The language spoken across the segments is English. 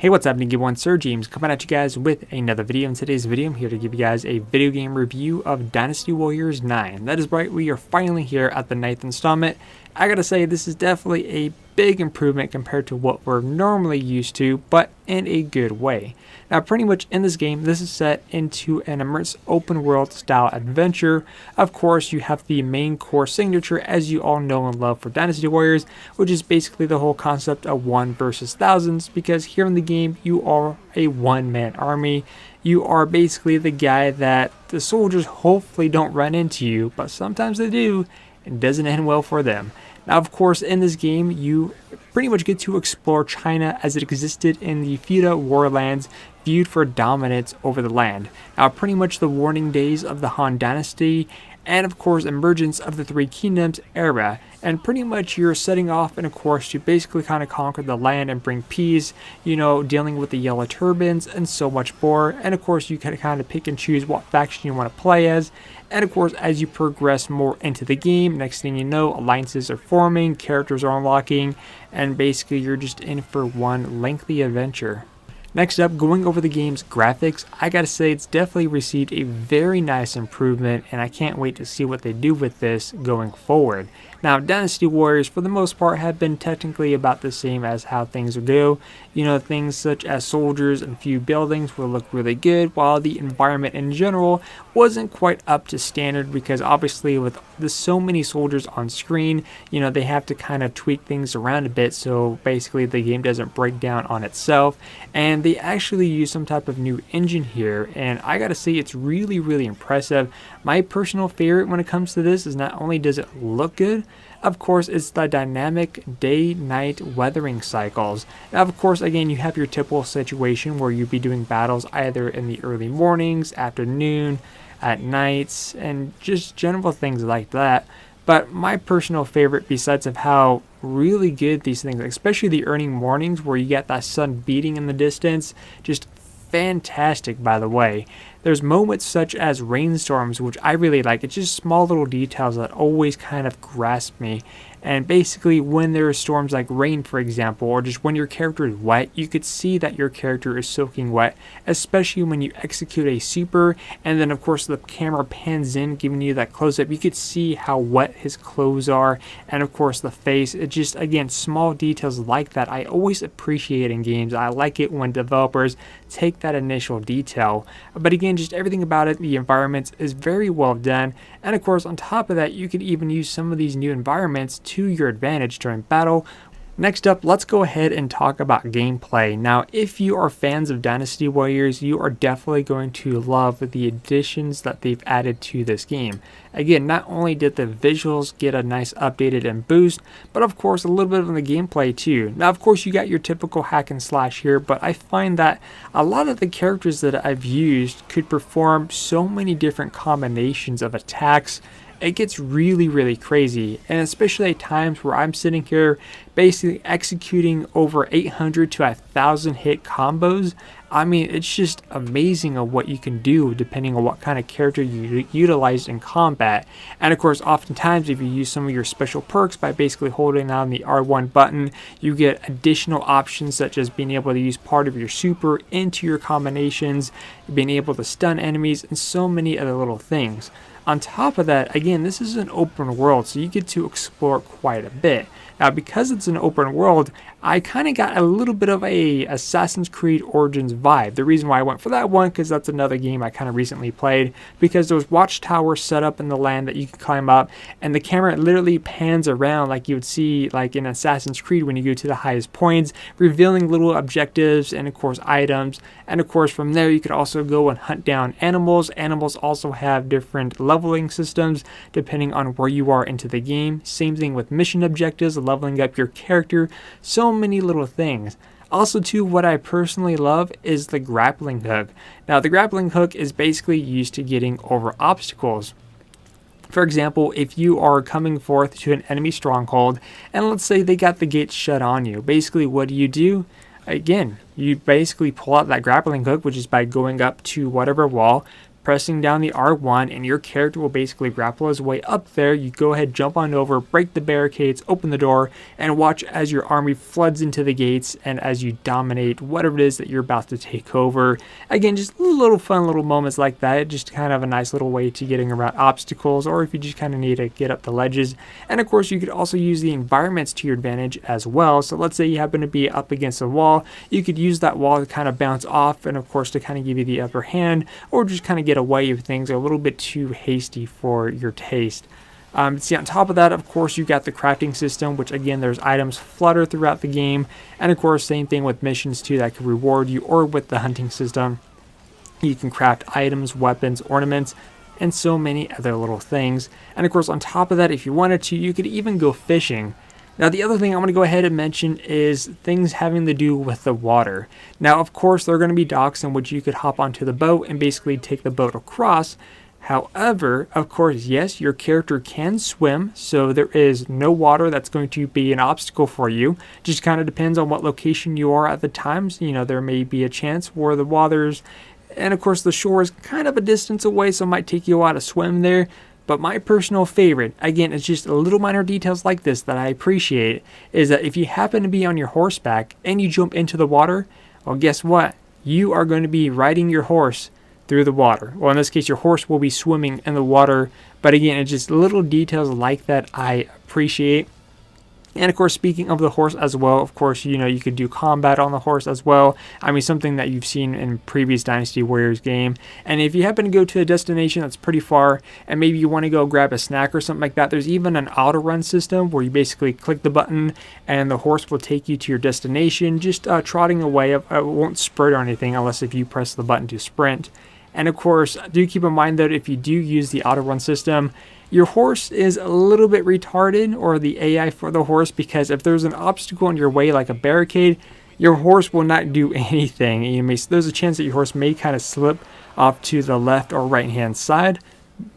Hey, what's happening, everyone? SirJames coming at you guys with another video. In today's video, I'm here to give you guys a video game review of Dynasty Warriors 9. That is right, we are finally here at the 9th installment. I gotta say, this is definitely a big improvement compared to what we're normally used to, but in a good way. Now, pretty much in this game, this is set into an immersive open world style adventure. Of course, you have the main core signature, as you all know and love for Dynasty Warriors, which is basically the whole concept of one versus thousands, because here in the game, you are a one-man army. You are basically the guy that the soldiers hopefully don't run into you, but sometimes they do, and doesn't end well for them. Now, of course, in this game, you pretty much get to explore China as it existed in the feudal warlands, viewed for dominance over the land. Now, pretty much the warning days of the Han Dynasty, and of course, emergence of the Three Kingdoms era. And pretty much you're setting off in a course to basically kind of conquer the land and bring peace, you know, dealing with the yellow turbans and so much more. And of course, you can kind of pick and choose what faction you want to play as. And of course, as you progress more into the game, next thing you know, alliances are forming, characters are unlocking, and basically you're just in for one lengthy adventure. Next up, going over the game's graphics, I gotta say it's definitely received a very nice improvement, and I can't wait to see what they do with this going forward. Now, Dynasty Warriors, for the most part, have been technically about the same as how things go. You know, things such as soldiers and few buildings will look really good, while the environment in general wasn't quite up to standard, because obviously with so many soldiers on screen, you know, they have to kind of tweak things around a bit so basically the game doesn't break down on itself. And they actually use some type of new engine here, and I gotta say it's really impressive. My personal favorite when it comes to this is not only does it look good, of course, it's the dynamic day-night weathering cycles. Now, of course, again, you have your typical situation where you'd be doing battles either in the early mornings, afternoon, at nights, and just general things like that. But my personal favorite, besides of how really good these things, especially the early mornings where you get that sun beating in the distance, just fantastic, by the way. There's moments such as rainstorms, which I really like. It's just small little details that always kind of grasp me. And basically, when there are storms like rain, for example, or just when your character is wet, you could see that your character is soaking wet, especially when you execute a super, and then of course the camera pans in, giving you that close-up. You could see how wet his clothes are, and of course the face. It just, again, small details like that I always appreciate in games. I like it when developers take that initial detail. But again, just everything about it, the environments is very well done, and of course on top of that, you could even use some of these new environments to your advantage during battle. Next up, let's go ahead and talk about gameplay. Now, if you are fans of Dynasty Warriors, you are definitely going to love the additions that they've added to this game. Again, not only did the visuals get a nice updated and boost, but of course a little bit of the gameplay too. Now, of course, you got your typical hack and slash here, but I find that a lot of the characters that I've used could perform so many different combinations of attacks. It gets really crazy, and especially at times where I'm sitting here basically executing over 800 to 1,000 hit combos. I mean, it's just amazing of what you can do depending on what kind of character you utilize in combat. And of course, oftentimes if you use some of your special perks by basically holding down the R1 button, you get additional options such as being able to use part of your super into your combinations, being able to stun enemies, and so many other little things. On top of that, again, this is an open world, so you get to explore quite a bit. Now, because it's an open world, I kind of got a little bit of a Assassin's Creed Origins vibe. The reason why I went for that one, because that's another game I kind of recently played, because there was watchtowers set up in the land that you can climb up, and the camera literally pans around like you would see like in Assassin's Creed when you go to the highest points, revealing little objectives and of course items. And of course from there you could also go and hunt down animals. Animals also have different leveling systems depending on where you are into the game. Same thing with mission objectives, leveling up your character, so many little things. Also too, what I personally love is the grappling hook. Now, the grappling hook is basically used to getting over obstacles. For example, if you are coming forth to an enemy stronghold, and let's say they got the gates shut on you, basically what do? Again, you basically pull out that grappling hook, which is by going up to whatever wall, pressing down the R1, and your character will basically grapple his way up there. You go ahead, jump on over, break the barricades, open the door, and watch as your army floods into the gates and as you dominate whatever it is that you're about to take over. Again, just little fun little moments like that, just kind of a nice little way to getting around obstacles, or if you just kind of need to get up the ledges. And of course, you could also use the environments to your advantage as well. So let's say you happen to be up against a wall, you could use that wall to kind of bounce off, and of course to kind of give you the upper hand, or just kind of get away if things are a little bit too hasty for your taste. See, on top of that, of course, you got the crafting system, which again, there's items flutter throughout the game, and of course, same thing with missions too that could reward you, or with the hunting system. You can craft items, weapons, ornaments, and so many other little things. And of course, on top of that, if you wanted to, you could even go fishing. Now, the other thing I want to go ahead and mention is things having to do with the water. Now, of course, there are going to be docks in which you could hop onto the boat and basically take the boat across. However, of course, yes, your character can swim, so there is no water that's going to be an obstacle for you. Just kind of depends on what location you are at the time. So, you know, there may be a chance where the waters, and of course the shore is kind of a distance away, so it might take you a while to swim there. But my personal favorite, again, it's just little minor details like this that I appreciate, is that if you happen to be on your horseback and you jump into the water, well, guess what? You are going to be riding your horse through the water. Well, in this case, your horse will be swimming in the water. But again, it's just little details like that I appreciate. And of course, speaking of the horse as well, of course, you know, you could do combat on the horse as well. I mean, something that you've seen in previous Dynasty Warriors game. And if you happen to go to a destination that's pretty far, and maybe you want to go grab a snack or something like that, there's even an auto run system where you basically click the button and the horse will take you to your destination, just trotting away. It won't sprint or anything unless if you press the button to sprint. And of course, do keep in mind that if you do use the auto run system, your horse is a little bit retarded, or the AI for the horse, because if there's an obstacle in your way like a barricade, your horse will not do anything. There's a chance that your horse may kind of slip off to the left or right hand side,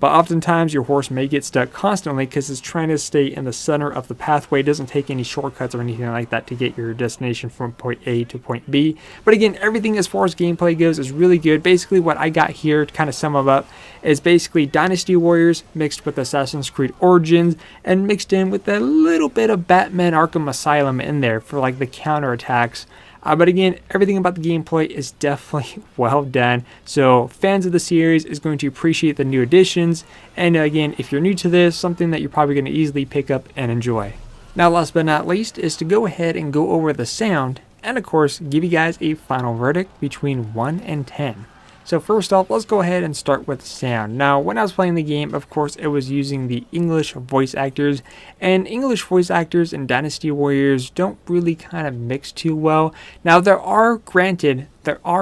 but oftentimes your horse may get stuck constantly because it's trying to stay in the center of the pathway. It doesn't take any shortcuts or anything like that to get your destination from point A to point B. But again, everything as far as gameplay goes is really good. Basically what I got here to kind of sum it up is basically Dynasty Warriors mixed with Assassin's Creed Origins and mixed in with a little bit of Batman Arkham Asylum in there for like the counterattacks. But again, everything about the gameplay is definitely well done. So fans of the series is going to appreciate the new additions. And again, if you're new to this, something that you're probably going to easily pick up and enjoy. Now, last but not least is to go ahead and go over the sound. And of course, give you guys a final verdict between 1 and 10. So first off, let's go ahead and start with sound. Now, when I was playing the game, of course, it was using the English voice actors. And English voice actors in Dynasty Warriors don't really kind of mix too well. Now, there are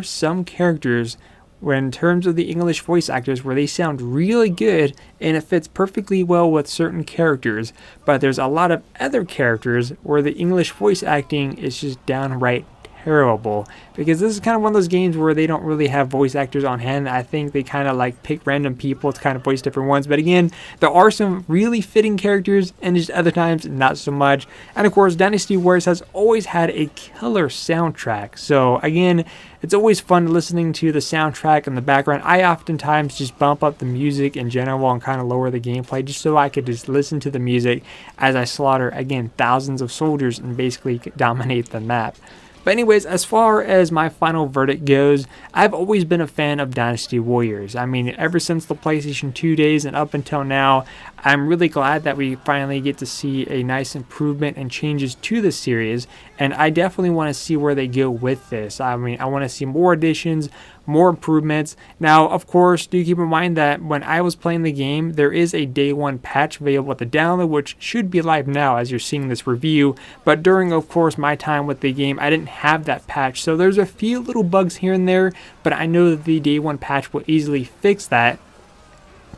some characters where in terms of the English voice actors where they sound really good and it fits perfectly well with certain characters. But there's a lot of other characters where the English voice acting is just downright terrible, because this is kind of one of those games where they don't really have voice actors on hand. I think they kind of like pick random people to kind of voice different ones. But again, there are some really fitting characters and just other times not so much. And of course, Dynasty Warriors has always had a killer soundtrack. So again, it's always fun listening to the soundtrack in the background. I oftentimes just bump up the music in general and kind of lower the gameplay just so I could just listen to the music as I slaughter, again, thousands of soldiers and basically dominate the map. But anyways, as far as my final verdict goes, I've always been a fan of Dynasty Warriors. I mean, ever since the PlayStation 2 days and up until now, I'm really glad that we finally get to see a nice improvement and changes to the series. And I definitely want to see where they go with this. I mean, I want to see more additions, more improvements. Now, of course, do keep in mind that when I was playing the game, there is a day one patch available at the download, which should be live now as you're seeing this review. But during, of course, my time with the game, I didn't have that patch. So there's a few little bugs here and there, but I know that the day one patch will easily fix that.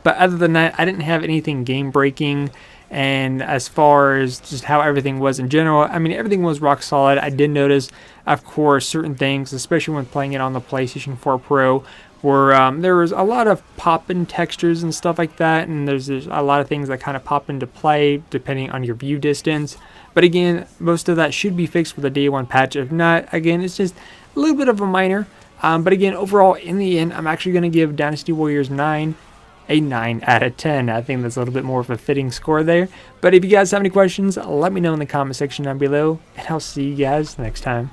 But other than that, I didn't have anything game breaking. And as far as just how everything was in general, I mean, everything was rock solid. I did notice, of course, certain things, especially when playing it on the PlayStation 4 Pro, where there was a lot of pop-in textures and stuff like that. And there's a lot of things that kind of pop into play depending on your view distance. But again, most of that should be fixed with a day one patch. If not, again, it's just a little bit of a minor. But again, overall, in the end, I'm actually going to give Dynasty Warriors 9 a 9 out of 10. I think that's a little bit more of a fitting score there. But if you guys have any questions, let me know in the comment section down below, and I'll see you guys next time.